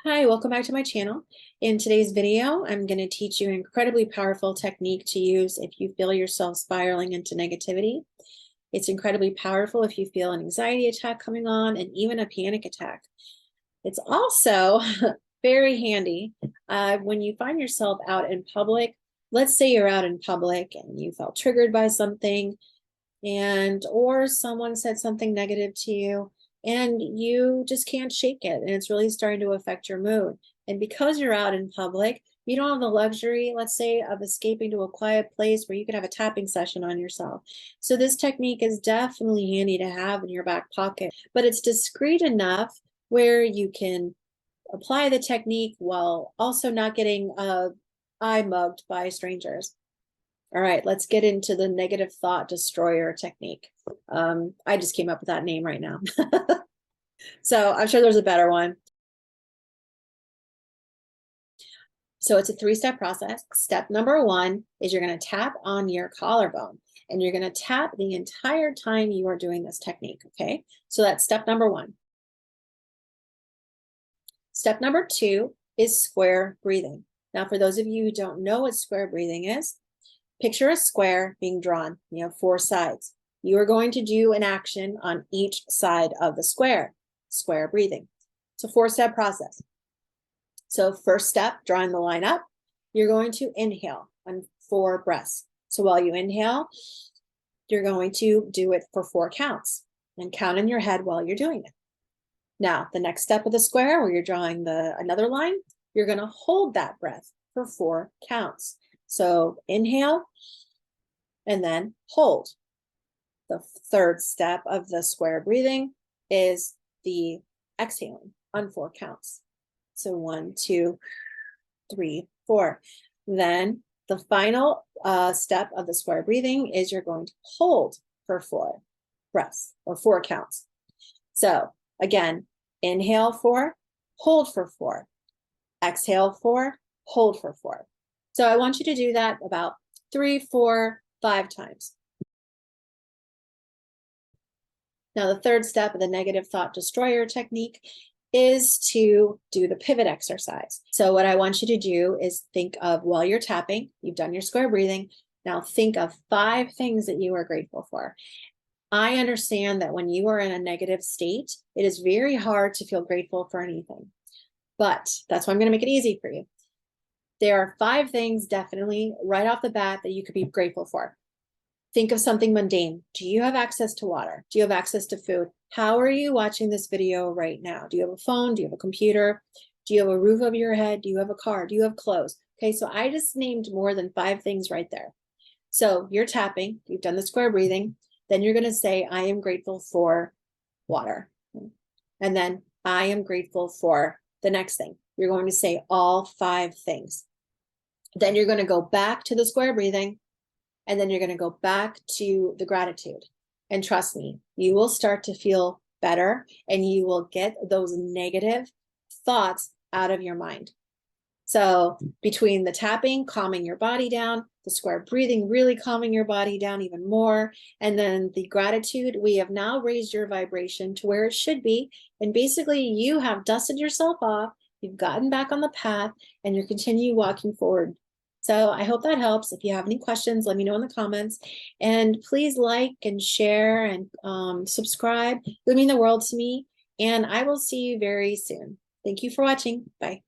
Hi, welcome back to my channel. In today's video, I'm going to teach you an incredibly powerful technique to use if you feel yourself spiraling into negativity. It's incredibly powerful if you feel an anxiety attack coming on and even a panic attack. It's also very handy when you find yourself out in public. Let's say you're out in public and you felt triggered by something or someone said something negative to you, and you just can't shake it, and it's really starting to affect your mood. And because you're out in public, you don't have the luxury, let's say, of escaping to a quiet place where you could have a tapping session on yourself. So this technique is definitely handy to have in your back pocket, but it's discreet enough where you can apply the technique while also not getting eye mugged by strangers. All right, let's get into the negative thought destroyer technique. I just came up with that name right now. So I'm sure there's a better one. So it's a three-step process. Step number one is you're going to tap on your collarbone, and you're going to tap the entire time you are doing this technique, okay? So that's step number one. Step number two is square breathing. Now, for those of you who don't know what square breathing is, picture a square being drawn. You have four sides. You are going to do an action on each side of the square breathing. It's a four-step process. So first step, drawing the line up, you're going to inhale on 4 breaths. So while you inhale, you're going to do it for 4 counts and count in your head while you're doing it. Now, the next step of the square where you're drawing another line, you're going to hold that breath for 4 counts. So inhale and then hold. The third step of the square breathing is the exhaling on 4 counts. So 1, 2, 3, 4. Then the final step of the square breathing is you're going to hold for 4 breaths or 4 counts. So again, inhale 4, hold for 4, exhale 4, hold for 4. So I want you to do that about 3, 4, 5 times. Now, the third step of the negative thought destroyer technique is to do the pivot exercise. So what I want you to do is think of, while you're tapping, you've done your square breathing. Now think of 5 things that you are grateful for. I understand that when you are in a negative state, it is very hard to feel grateful for anything. But that's why I'm going to make it easy for you. There are 5 things definitely right off the bat that you could be grateful for. Think of something mundane. Do you have access to water? Do you have access to food? How are you watching this video right now? Do you have a phone? Do you have a computer? Do you have a roof over your head? Do you have a car? Do you have clothes? Okay, so I just named more than 5 things right there. So you're tapping, you've done the square breathing, then you're going to say, I am grateful for water. And then I am grateful for the next thing. You're going to say all 5 things. Then you're going to go back to the square breathing, and then you're going to go back to the gratitude. And trust me, you will start to feel better, and you will get those negative thoughts out of your mind. So between the tapping, calming your body down, the square breathing, really calming your body down even more, and then the gratitude, we have now raised your vibration to where it should be. And basically you have dusted yourself off, you've gotten back on the path, and you're continue walking forward. So I hope that helps. If you have any questions, let me know in the comments. And please like and share and subscribe. It would mean the world to me. And I will see you very soon. Thank you for watching. Bye.